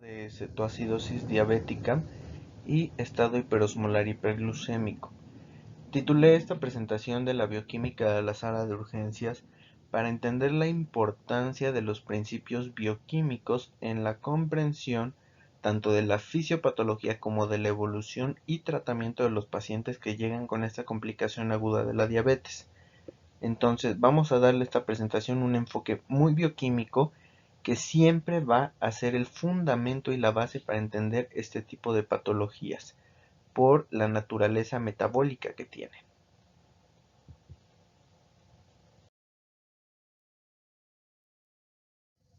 De cetoacidosis diabética y estado hiperosmolar hiperglucémico. Titulé esta presentación de la bioquímica de la sala de urgencias para entender la importancia de los principios bioquímicos en la comprensión tanto de la fisiopatología como de la evolución y tratamiento de los pacientes que llegan con esta complicación aguda de la diabetes. Entonces vamos a darle a esta presentación un enfoque muy bioquímico que siempre va a ser el fundamento y la base para entender este tipo de patologías por la naturaleza metabólica que tienen.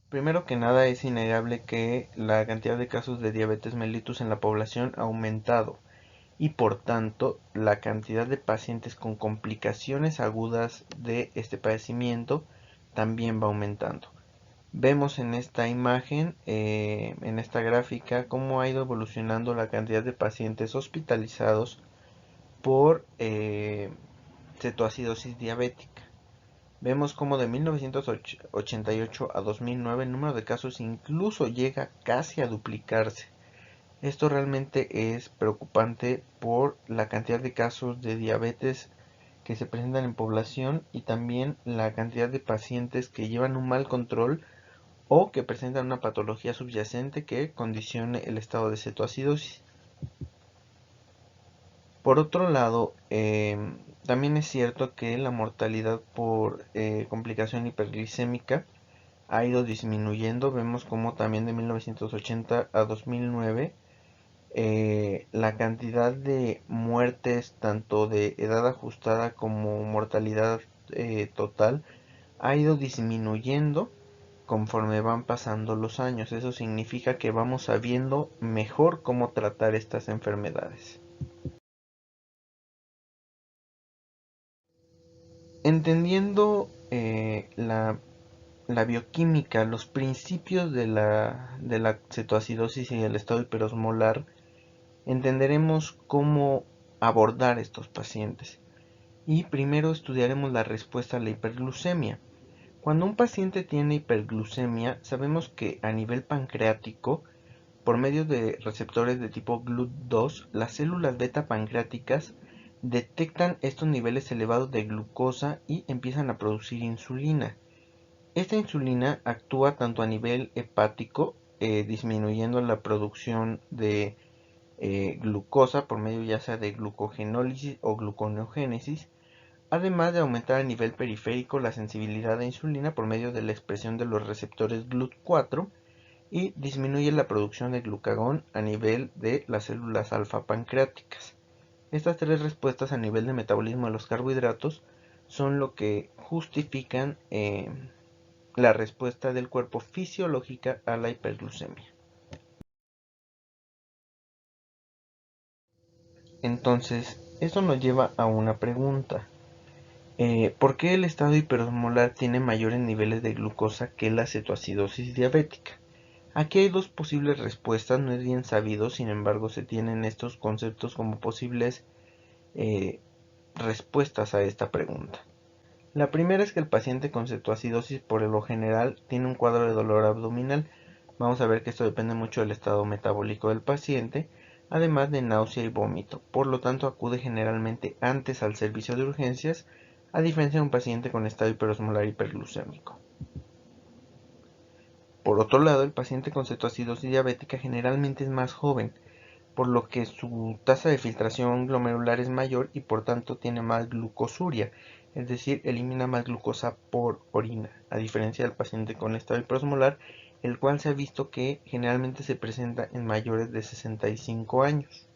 Primero que nada, es innegable que la cantidad de casos de diabetes mellitus en la población ha aumentado y por tanto la cantidad de pacientes con complicaciones agudas de este padecimiento también va aumentando. Vemos en esta imagen, en esta gráfica, cómo ha ido evolucionando la cantidad de pacientes hospitalizados por cetoacidosis diabética. Vemos cómo de 1988 a 2009 el número de casos incluso llega casi a duplicarse. Esto realmente es preocupante por la cantidad de casos de diabetes que se presentan en población y también la cantidad de pacientes que llevan un mal control o que presentan una patología subyacente que condicione el estado de cetoacidosis. Por otro lado, también es cierto que la mortalidad por complicación hiperglicémica ha ido disminuyendo. Vemos como también de 1980 a 2009 la cantidad de muertes tanto de edad ajustada como mortalidad total ha ido disminuyendo conforme van pasando los años. Eso significa que vamos sabiendo mejor cómo tratar estas enfermedades. Entendiendo la bioquímica, los principios de la cetoacidosis y el estado hiperosmolar, entenderemos cómo abordar estos pacientes. Y primero estudiaremos la respuesta a la hiperglucemia. Cuando un paciente tiene hiperglucemia, sabemos que a nivel pancreático, por medio de receptores de tipo GLUT2, las células beta pancreáticas detectan estos niveles elevados de glucosa y empiezan a producir insulina. Esta insulina actúa tanto a nivel hepático, disminuyendo la producción de glucosa por medio ya sea de glucogenólisis o gluconeogénesis, además de aumentar a nivel periférico la sensibilidad a insulina por medio de la expresión de los receptores GLUT4 y disminuye la producción de glucagón a nivel de las células alfa pancreáticas. Estas tres respuestas a nivel de metabolismo de los carbohidratos son lo que justifican la respuesta del cuerpo fisiológica a la hiperglucemia. Entonces, esto nos lleva a una pregunta. ¿Por qué el estado hiperosmolar tiene mayores niveles de glucosa que la cetoacidosis diabética? Aquí hay dos posibles respuestas, no es bien sabido, sin embargo se tienen estos conceptos como posibles eh, respuestas a esta pregunta. La primera es que el paciente con cetoacidosis por lo general tiene un cuadro de dolor abdominal. Vamos a ver que esto depende mucho del estado metabólico del paciente, además de náusea y vómito. Por lo tanto, acude generalmente antes al servicio de urgencias, a diferencia de un paciente con estado hiperosmolar hiperglucémico. Por otro lado, el paciente con cetoacidosis diabética generalmente es más joven, por lo que su tasa de filtración glomerular es mayor y por tanto tiene más glucosuria, es decir, elimina más glucosa por orina, a diferencia del paciente con estado hiperosmolar, el cual se ha visto que generalmente se presenta en mayores de 65 años.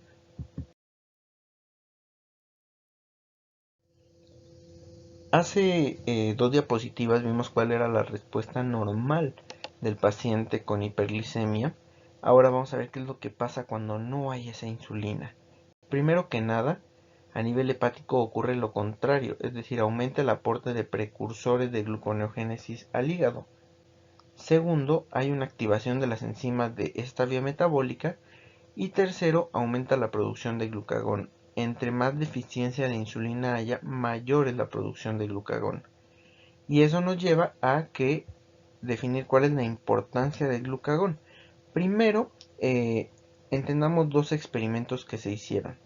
Hace dos diapositivas vimos cuál era la respuesta normal del paciente con hiperglicemia. Ahora vamos a ver qué es lo que pasa cuando no hay esa insulina. Primero que nada, a nivel hepático ocurre lo contrario, es decir, aumenta el aporte de precursores de gluconeogénesis al hígado. Segundo, hay una activación de las enzimas de esta vía metabólica. Y tercero, aumenta la producción de glucagón. Entre más deficiencia de insulina haya, mayor es la producción de glucagón. Y eso nos lleva a que definir cuál es la importancia del glucagón. Primero, entendamos dos experimentos que se hicieron.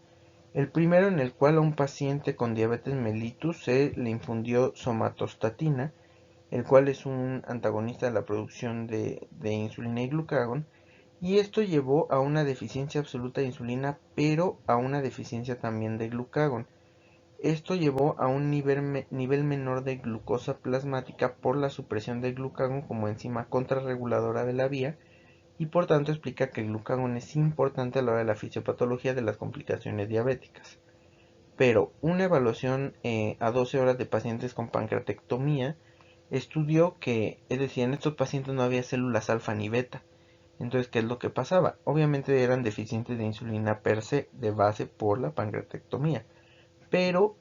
El primero, en el cual a un paciente con diabetes mellitus se le infundió somatostatina, el cual es un antagonista de la producción de insulina y glucagón, y esto llevó a una deficiencia absoluta de insulina, pero a una deficiencia también de glucagón. Esto llevó a un nivel menor de glucosa plasmática por la supresión del glucagón como enzima contrarreguladora de la vía, y por tanto explica que el glucagón es importante a la hora de la fisiopatología de las complicaciones diabéticas. Pero una evaluación a 12 horas de pacientes con pancreatectomía estudió que, es decir, en estos pacientes no había células alfa ni beta. Entonces, ¿qué es lo que pasaba? Obviamente eran deficientes de insulina per se, de base por la pancreatectomía. Pero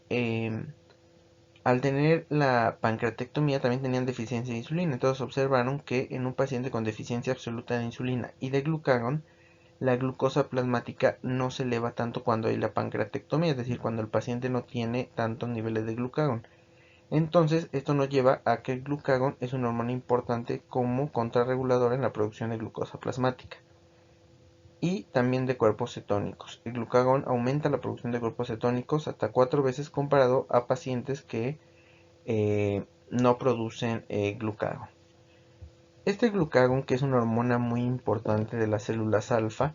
al tener la pancreatectomía también tenían deficiencia de insulina. Entonces observaron que en un paciente con deficiencia absoluta de insulina y de glucagón, la glucosa plasmática no se eleva tanto cuando hay la pancreatectomía, es decir, cuando el paciente no tiene tantos niveles de glucagón. Entonces, esto nos lleva a que el glucagón es una hormona importante como contrarreguladora en la producción de glucosa plasmática y también de cuerpos cetónicos. El glucagón aumenta la producción de cuerpos cetónicos hasta 4 veces comparado a pacientes que no producen glucagón. Este glucagón, que es una hormona muy importante de las células alfa,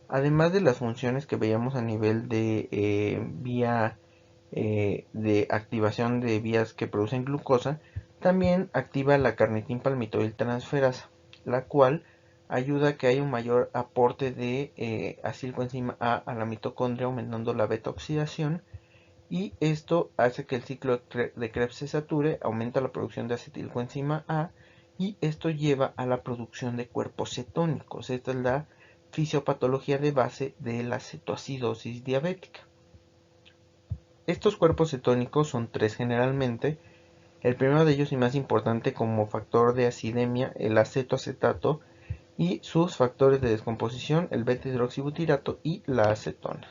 además de las funciones que veíamos a nivel de vía de activación de vías que producen glucosa, también activa la carnitin palmitoyltransferasa, la cual ayuda a que haya un mayor aporte de acilcoenzima A la mitocondria, aumentando la beta oxidación, y esto hace que el ciclo de Krebs se sature, aumenta la producción de acetilcoenzima A, y esto lleva a la producción de cuerpos cetónicos. Esta es la fisiopatología de base de la cetoacidosis diabética. Estos cuerpos cetónicos son tres generalmente. El primero de ellos y más importante como factor de acidemia, el acetoacetato, y sus factores de descomposición, el beta-hidroxibutirato y la acetona.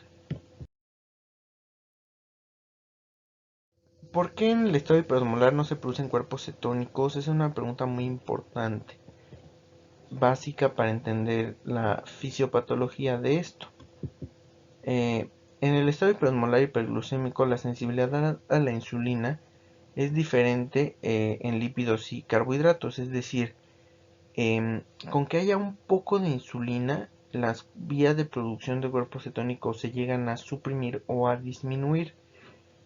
¿Por qué en el estado hiperosmolar no se producen cuerpos cetónicos? Es una pregunta muy importante, básica para entender la fisiopatología de esto. En el estado hiperosmolar hiperglucémico, la sensibilidad a la insulina es diferente en lípidos y carbohidratos, es decir, con que haya un poco de insulina, las vías de producción de cuerpos cetónicos se llegan a suprimir o a disminuir.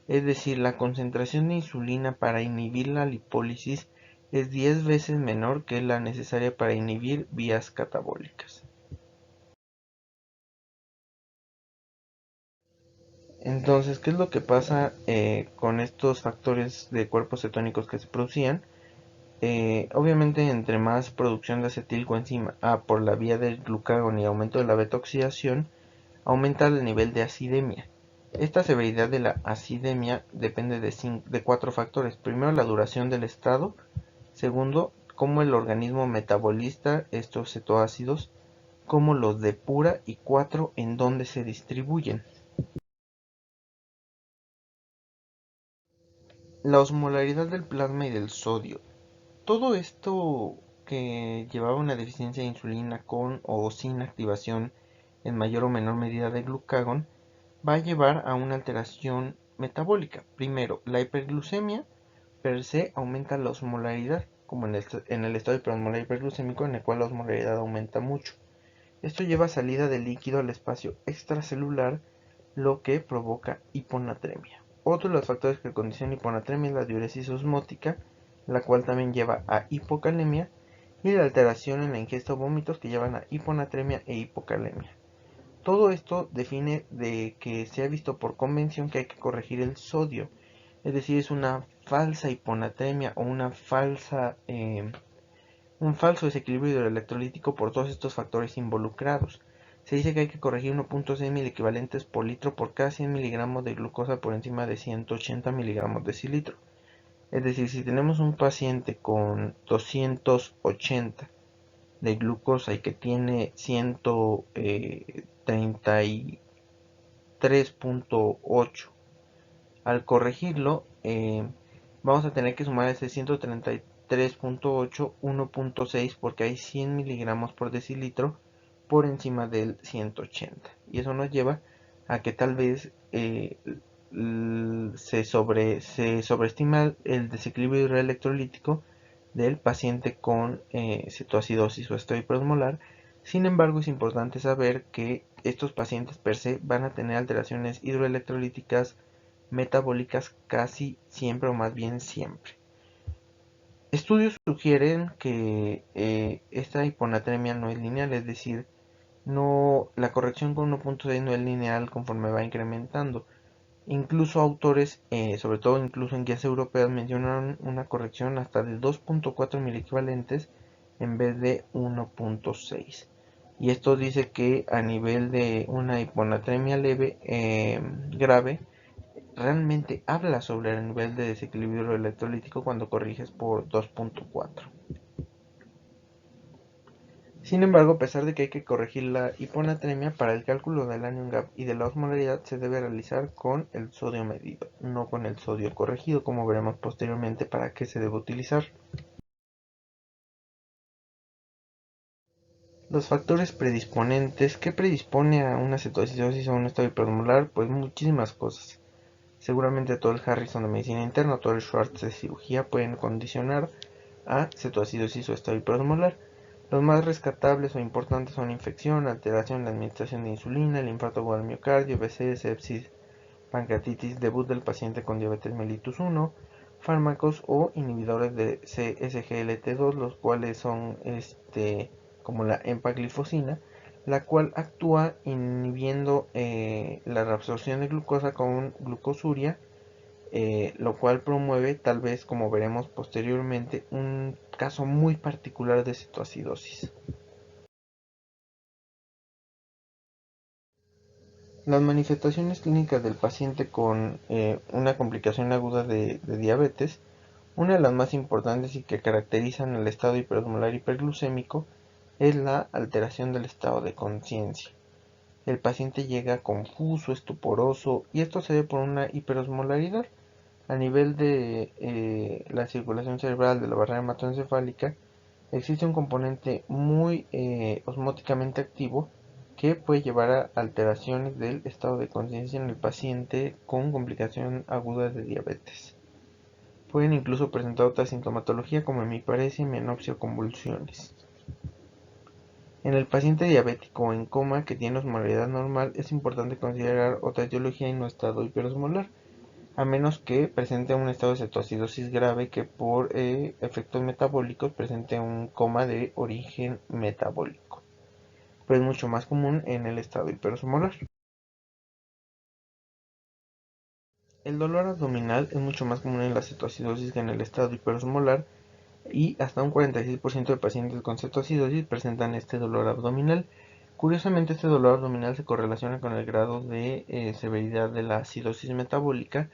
Es decir, la concentración de insulina para inhibir la lipólisis es 10 veces menor que la necesaria para inhibir vías catabólicas. Entonces, ¿qué es lo que pasa con estos factores de cuerpos cetónicos que se producían? Obviamente, entre más producción de acetilcoenzima A por la vía del glucagón y aumento de la beta-oxidación, aumenta el nivel de acidemia. Esta severidad de la acidemia depende de cuatro factores. Primero, la duración del estado. Segundo, cómo el organismo metaboliza estos cetoácidos, cómo los depura, y cuatro, en dónde se distribuyen. La osmolaridad del plasma y del sodio. Todo esto que llevaba una deficiencia de insulina con o sin activación en mayor o menor medida de glucagón va a llevar a una alteración metabólica. Primero, la hiperglucemia per se aumenta la osmolaridad, como en el estado hiperosmolar hiperglucémico, en el cual la osmolaridad aumenta mucho. Esto lleva salida de líquido al espacio extracelular, lo que provoca hiponatremia. Otro de los factores que condicionan hiponatremia es la diuresis osmótica, la cual también lleva a hipocalemia, y la alteración en la ingesta o vómitos que llevan a hiponatremia e hipocalemia. Todo esto define de que se ha visto por convención que hay que corregir el sodio, es decir, es una falsa hiponatremia o un falso desequilibrio hidroelectrolítico por todos estos factores involucrados. Se dice que hay que corregir 1.6 mil equivalentes por litro por cada 100 miligramos de glucosa por encima de 180 miligramos de decilitro. Es decir, si tenemos un paciente con 280 de glucosa y que tiene 133.8, al corregirlo, vamos a tener que sumar ese 133.8 1.6, porque hay 100 miligramos por decilitro por encima del 180. Y eso nos lleva a que tal vez se sobreestima el desequilibrio hidroelectrolítico del paciente con cetoacidosis o estrés hiperosmolar. Sin embargo, es importante saber que estos pacientes per se van a tener alteraciones hidroelectrolíticas metabólicas casi siempre o más bien siempre. Estudios sugieren que esta hiponatremia no es lineal, es decir, la corrección con 1.6 no es lineal conforme va incrementando. Incluso autores, sobre todo incluso en guías europeas, mencionaron una corrección hasta de 2.4 miliequivalentes en vez de 1.6. Y esto dice que a nivel de una hiponatremia leve, grave, realmente habla sobre el nivel de desequilibrio electrolítico cuando corriges por 2.4. Sin embargo, a pesar de que hay que corregir la hiponatremia, para el cálculo del anion gap y de la osmolaridad se debe realizar con el sodio medido, no con el sodio corregido, como veremos posteriormente para qué se debe utilizar. Los factores predisponentes. ¿Qué predispone a una cetoacidosis o a un estado hiperosmolar? Pues muchísimas cosas. Seguramente todo el Harrison de medicina interna, todo el Schwartz de cirugía pueden condicionar a cetoacidosis o estado hiperosmolar. Los más rescatables o importantes son infección, alteración en la administración de insulina, el infarto agudo del miocardio, BC, sepsis, pancreatitis, debut del paciente con diabetes mellitus 1, fármacos o inhibidores de SGLT2, los cuales son como la empaglifosina, la cual actúa inhibiendo la reabsorción de glucosa con glucosuria, lo cual promueve, tal vez como veremos posteriormente, un caso muy particular de cetoacidosis. Las manifestaciones clínicas del paciente con una complicación aguda de diabetes, una de las más importantes y que caracterizan el estado hiperosmolar hiperglucémico, es la alteración del estado de conciencia. El paciente llega confuso, estuporoso, y esto se debe por una hiperosmolaridad. A nivel de la circulación cerebral de la barrera hematoencefálica, existe un componente muy osmóticamente activo que puede llevar a alteraciones del estado de conciencia en el paciente con complicación aguda de diabetes. Pueden incluso presentar otra sintomatología como hemiparesia, menopsia o convulsiones. En el paciente diabético en coma que tiene osmolaridad normal, es importante considerar otra etiología y no estado hiperosmolar, a menos que presente un estado de cetoacidosis grave que por efectos metabólicos presente un coma de origen metabólico, pero es mucho más común en el estado hiperosmolar. El dolor abdominal es mucho más común en la cetoacidosis que en el estado hiperosmolar, y hasta un 46% de pacientes con cetoacidosis presentan este dolor abdominal. Curiosamente, este dolor abdominal se correlaciona con el grado de severidad de la acidosis metabólica,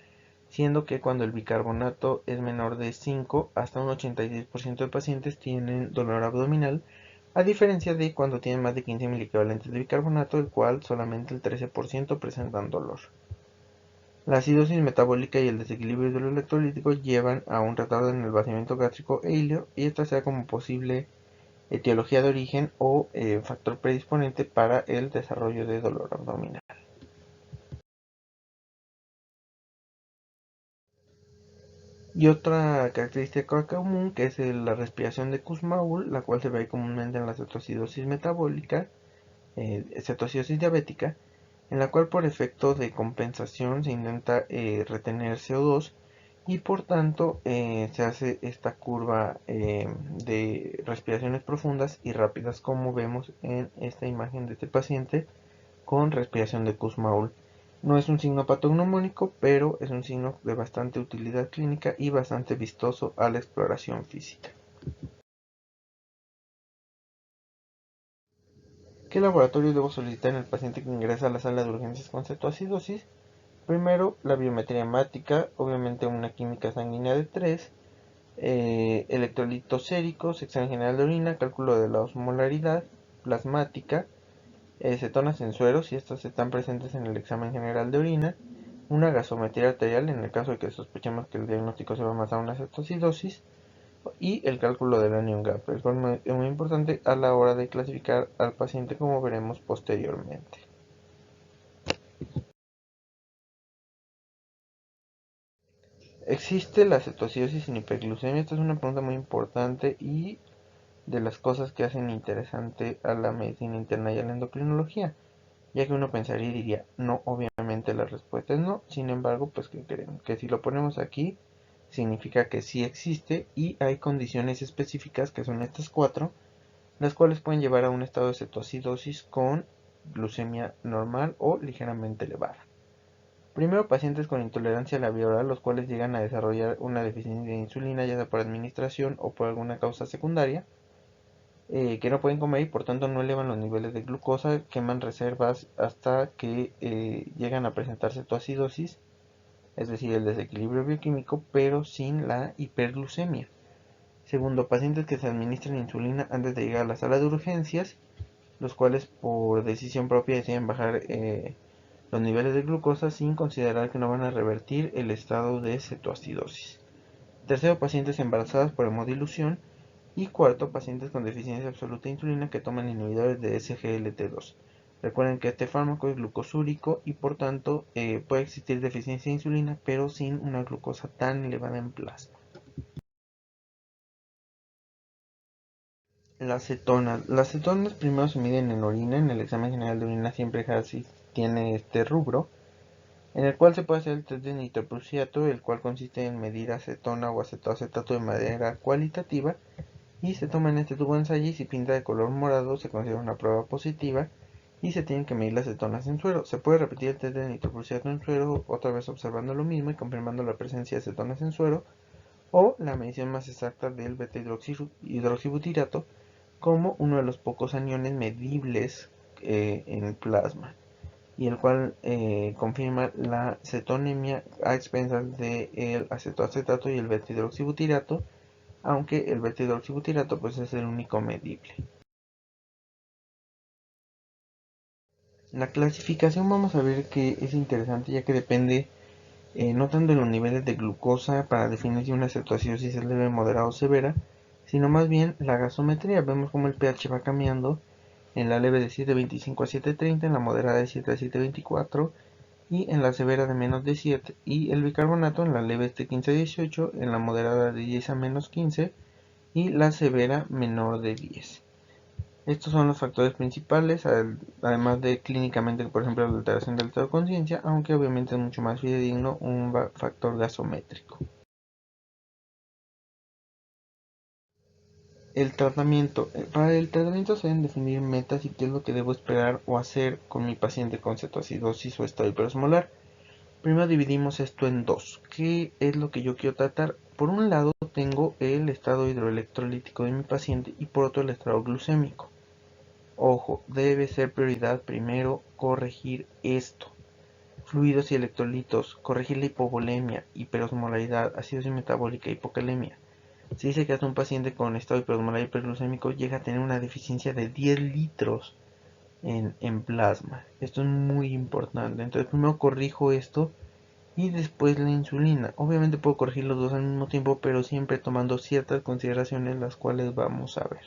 siendo que cuando el bicarbonato es menor de 5, hasta un 86% de pacientes tienen dolor abdominal, a diferencia de cuando tienen más de 15 miliequivalentes de bicarbonato, el cual solamente el 13% presentan dolor. La acidosis metabólica y el desequilibrio hidroelectrolítico llevan a un retardo en el vaciamiento gástrico e híleo, y esta sea como posible etiología de origen o factor predisponente para el desarrollo de dolor abdominal. Y otra característica común que es la respiración de Kussmaul, la cual se ve comúnmente en la cetoacidosis metabólica, cetoacidosis diabética, en la cual por efecto de compensación se intenta retener CO2, y por tanto se hace esta curva de respiraciones profundas y rápidas, como vemos en esta imagen de este paciente con respiración de Kussmaul. No es un signo patognomónico, pero es un signo de bastante utilidad clínica y bastante vistoso a la exploración física. ¿Qué laboratorio debo solicitar en el paciente que ingresa a la sala de urgencias con cetoacidosis? Primero, la biometría hemática, obviamente una química sanguínea de 3, electrolitos séricos, examen general de orina, cálculo de la osmolaridad plasmática, cetonas en suero si estas están presentes en el examen general de orina, una gasometría arterial en el caso de que sospechemos que el diagnóstico se va a basar en una cetoacidosis, y el cálculo del anion gap, el cual es muy importante a la hora de clasificar al paciente, como veremos posteriormente. ¿Existe la cetoacidosis sin hiperglucemia? Esta es una pregunta muy importante y de las cosas que hacen interesante a la medicina interna y a la endocrinología, ya que uno pensaría y diría, no, obviamente la respuesta es no. Sin embargo, pues ¿qué creen? Que si lo ponemos aquí, significa que sí existe y hay condiciones específicas, que son estas cuatro, las cuales pueden llevar a un estado de cetoacidosis con glucemia normal o ligeramente elevada. Primero, pacientes con intolerancia a la vía oral, los cuales llegan a desarrollar una deficiencia de insulina, ya sea por administración o por alguna causa secundaria, que no pueden comer y por tanto no elevan los niveles de glucosa, queman reservas hasta que llegan a presentar cetoacidosis, es decir, el desequilibrio bioquímico, pero sin la hiperglucemia. Segundo, pacientes que se administran insulina antes de llegar a la sala de urgencias, los cuales por decisión propia deciden bajar los niveles de glucosa sin considerar que no van a revertir el estado de cetoacidosis. Tercero, pacientes embarazadas por hemodilución. Y cuarto, pacientes con deficiencia absoluta de insulina que toman inhibidores de SGLT2. Recuerden que este fármaco es glucosúrico y por tanto puede existir deficiencia de insulina, pero sin una glucosa tan elevada en plasma. Las cetonas primero se miden en orina. En el examen general de orina siempre casi tiene este rubro, en el cual se puede hacer el test de nitroprusiato, el cual consiste en medir acetona o acetoacetato de manera cualitativa, y se toma en este tubo de ensayo y si pinta de color morado se considera una prueba positiva y se tienen que medir las cetonas en suero. Se puede repetir el test de nitroprusiato en suero, otra vez observando lo mismo y confirmando la presencia de cetonas en suero, o la medición más exacta del beta-hidroxibutirato como uno de los pocos aniones medibles en plasma, y el cual confirma la cetonemia a expensas del acetoacetato y el beta-hidroxibutirato, aunque el beta-hidroxibutirato pues es el único medible. La clasificación, vamos a ver que es interesante, ya que depende no tanto de los niveles de glucosa para definir si una cetoacidosis es leve, moderada o severa, sino más bien la gasometría. Vemos como el pH va cambiando en la leve de 7.25 a 7.30, en la moderada de 7 a 7.24 y en la severa de menos de 7, y el bicarbonato en la leve de 15 a 18, en la moderada de 10 a menos 15 y la severa menor de 10. Estos son los factores principales, además de clínicamente, por ejemplo, la alteración del estado de conciencia, aunque obviamente es mucho más fidedigno un factor gasométrico. El tratamiento. Para el tratamiento se deben definir metas y qué es lo que debo esperar o hacer con mi paciente con cetoacidosis o estado hiperosmolar. Primero dividimos esto en dos. ¿Qué es lo que yo quiero tratar? Por un lado tengo el estado hidroelectrolítico de mi paciente y por otro el estado glucémico. Ojo, debe ser prioridad primero corregir esto. Fluidos y electrolitos, corregir la hipovolemia, hiperosmolaridad, acidosis metabólica, hipocalemia. Se dice que hasta un paciente con estado hiperosmolar hiperglucémico llega a tener una deficiencia de 10 litros en plasma. Esto es muy importante. Entonces primero corrijo esto y después la insulina. Obviamente puedo corregir los dos al mismo tiempo, pero siempre tomando ciertas consideraciones, las cuales vamos a ver.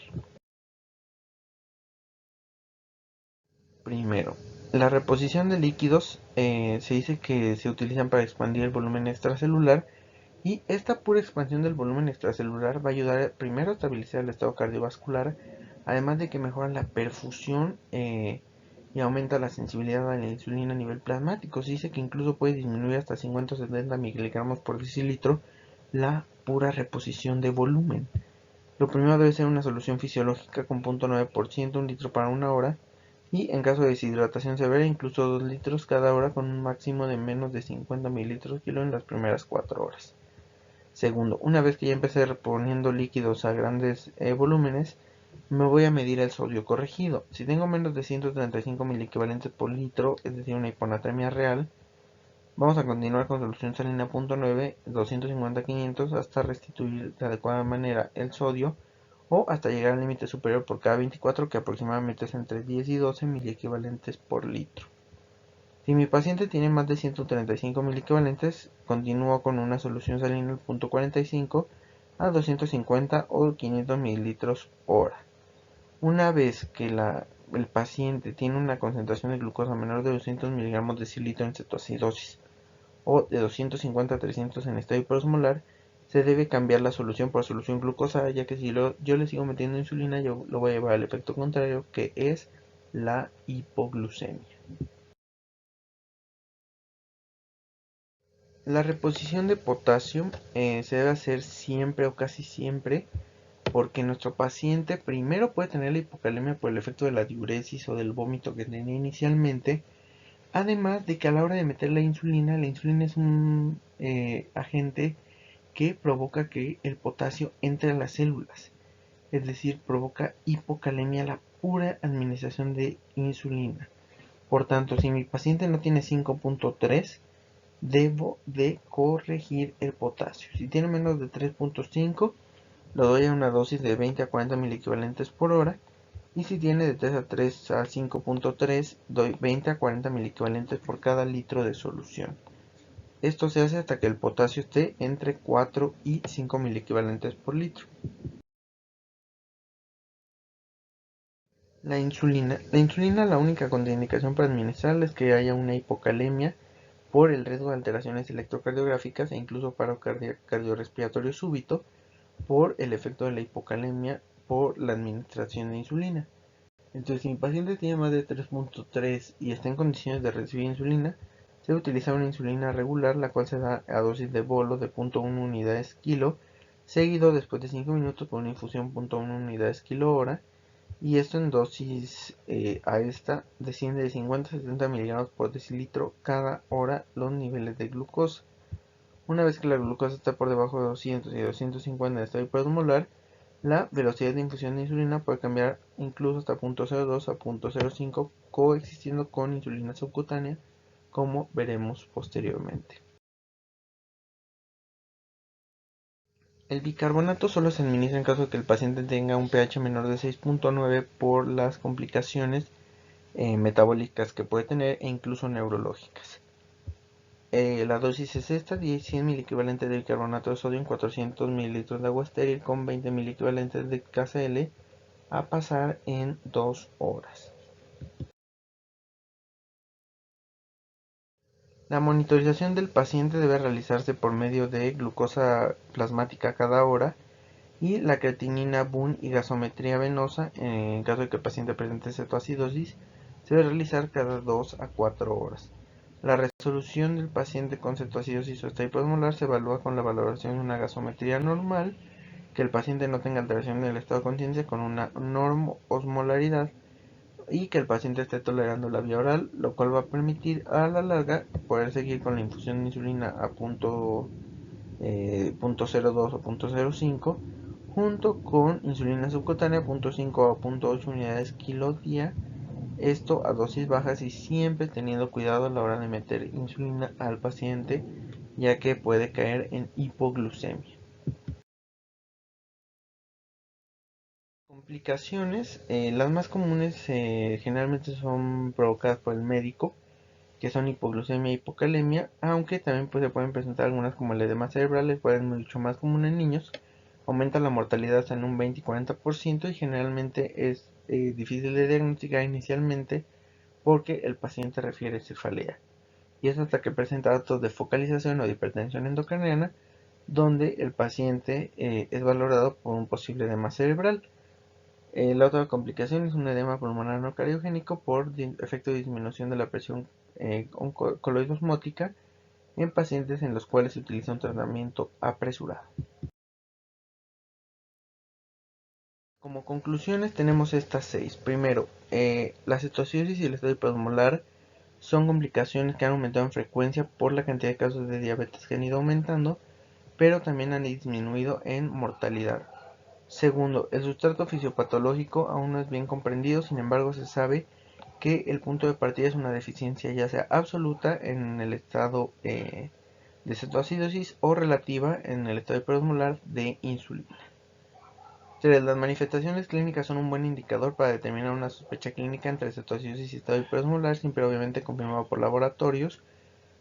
Primero, la reposición de líquidos se dice que se utilizan para expandir el volumen extracelular, y esta pura expansión del volumen extracelular va a ayudar primero a estabilizar el estado cardiovascular, además de que mejora la perfusión y aumenta la sensibilidad a la insulina a nivel plasmático. Se dice que incluso puede disminuir hasta 50 o 70 miligramos por decilitro la pura reposición de volumen. Lo primero debe ser una solución fisiológica con 0.9%, 1 litro para una hora, y en caso de deshidratación severa incluso 2 litros cada hora con un máximo de menos de 50 mililitros kilo en las primeras 4 horas. Segundo, una vez que ya empecé reponiendo líquidos a grandes volúmenes, me voy a medir el sodio corregido. Si tengo menos de 135 miliequivalentes por litro, es decir, una hiponatremia real, vamos a continuar con solución salina 0.9, 250-500 hasta restituir de adecuada manera el sodio, o hasta llegar al límite superior por cada 24, que aproximadamente es entre 10 y 12 miliequivalentes por litro. Si mi paciente tiene más de 135 miliequivalentes, continúo con una solución salina al 0.45 a 250 o 500 mililitros hora. Una vez que el paciente tiene una concentración de glucosa menor de 200 miligramos decilitro en cetoacidosis o de 250 a 300 en estado hiperosmolar, se debe cambiar la solución por solución glucosa, ya que si yo le sigo metiendo insulina, yo lo voy a llevar al efecto contrario, que es la hipoglucemia. La reposición de potasio se debe hacer siempre o casi siempre, porque nuestro paciente primero puede tener la hipocalemia por el efecto de la diuresis o del vómito que tenía inicialmente, además de que a la hora de meter la insulina es un agente que provoca que el potasio entre a las células, es decir, provoca hipocalemia la pura administración de insulina. Por tanto, si mi paciente no tiene 5.3, debo de corregir el potasio. Si tiene menos de 3.5, lo doy a una dosis de 20 a 40 miliequivalentes por hora. Y si tiene de 3 a 5.3, doy 20 a 40 miliequivalentes por cada litro de solución. Esto se hace hasta que el potasio esté entre 4 y 5 miliequivalentes por litro. La única contraindicación para administrarla es que haya una hipocalemia por el riesgo de alteraciones electrocardiográficas e incluso paro cardiorrespiratorio súbito por el efecto de la hipocalemia por la administración de insulina. Entonces, si mi paciente tiene más de 3.3 y está en condiciones de recibir insulina, se debe utilizar una insulina regular, la cual se da a dosis de bolo de 0.1 unidades kilo, seguido después de 5 minutos por una infusión 0.1 unidades kilo hora, y esto en dosis a esta desciende de 50 a 70 miligramos por decilitro cada hora los niveles de glucosa. Una vez que la glucosa está por debajo de 200 y 250 en estado hiperosmolar, la velocidad de infusión de insulina puede cambiar incluso hasta 0.02 a 0.05 coexistiendo con insulina subcutánea, como veremos posteriormente. El bicarbonato solo se administra en caso de que el paciente tenga un pH menor de 6.9 por las complicaciones metabólicas que puede tener e incluso neurológicas. La dosis es esta, 100 mil equivalentes de bicarbonato de sodio en 400 mililitros de agua estéril con 20 mil equivalentes de KCl a pasar en 2 horas. La monitorización del paciente debe realizarse por medio de glucosa plasmática cada hora y la creatinina, BUN y gasometría venosa. En caso de que el paciente presente cetoacidosis, se debe realizar cada 2 a 4 horas. La resolución del paciente con cetoacidosis o estado hiposmolar se evalúa con la valoración de una gasometría normal, que el paciente no tenga alteración del estado de conciencia con una normosmolaridad y que el paciente esté tolerando la vía oral, lo cual va a permitir a la larga poder seguir con la infusión de insulina a punto 0.02 o 0.05 junto con insulina subcutánea 0.5 a 0.8 unidades kilo día, esto a dosis bajas y siempre teniendo cuidado a la hora de meter insulina al paciente, ya que puede caer en hipoglucemia. Complicaciones, las más comunes generalmente son provocadas por el médico, que son hipoglucemia y hipocalemia, aunque también se pueden presentar algunas como el edema cerebral, el cual es mucho más común en niños, aumenta la mortalidad hasta en un 20 y 40% y generalmente es difícil de diagnosticar inicialmente porque el paciente refiere cefalea. Y es hasta que presenta datos de focalización o de hipertensión endocrinal, donde el paciente es valorado por un posible edema cerebral. La otra complicación es un edema pulmonar no cardiogénico por efecto de disminución de la presión coloidosmótica en pacientes en los cuales se utiliza un tratamiento apresurado. Como conclusiones tenemos estas 6. Primero, la cetoacidosis y el estado hiposmolar son complicaciones que han aumentado en frecuencia por la cantidad de casos de diabetes que han ido aumentando, pero también han disminuido en mortalidad. Segundo, el sustrato fisiopatológico aún no es bien comprendido, sin embargo se sabe que el punto de partida es una deficiencia ya sea absoluta en el estado de cetoacidosis o relativa en el estado hiperosmolar de insulina. 3. Las manifestaciones clínicas son un buen indicador para determinar una sospecha clínica entre cetoacidosis y estado hiperosmolar, siempre obviamente confirmado por laboratorios,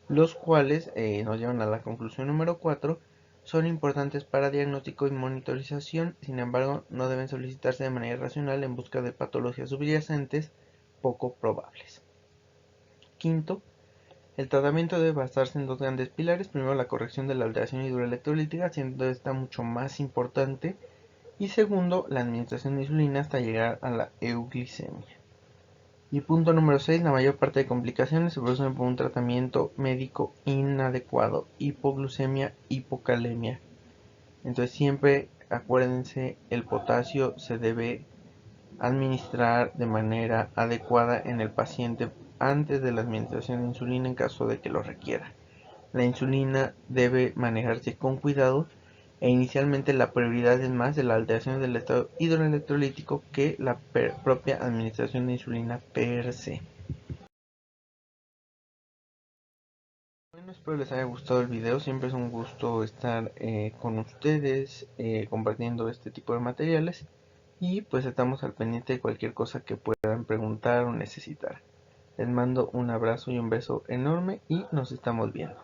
los cuales nos llevan a la conclusión número 4, son importantes para diagnóstico y monitorización, sin embargo, no deben solicitarse de manera irracional en busca de patologías subyacentes poco probables. Quinto, el tratamiento debe basarse en dos grandes pilares. Primero, la corrección de la alteración hidroelectrolítica, siendo esta mucho más importante. Y segundo, la administración de insulina hasta llegar a la euglicemia. Y punto número 6, la mayor parte de complicaciones se producen por un tratamiento médico inadecuado, hipoglucemia, hipocalemia. Entonces siempre acuérdense, el potasio se debe administrar de manera adecuada en el paciente antes de la administración de insulina en caso de que lo requiera. La insulina debe manejarse con cuidado e inicialmente la prioridad es más de la alteración del estado hidroelectrolítico que la propia administración de insulina per se. Bueno, espero les haya gustado el video, siempre es un gusto estar con ustedes compartiendo este tipo de materiales y pues estamos al pendiente de cualquier cosa que puedan preguntar o necesitar. Les mando un abrazo y un beso enorme y nos estamos viendo.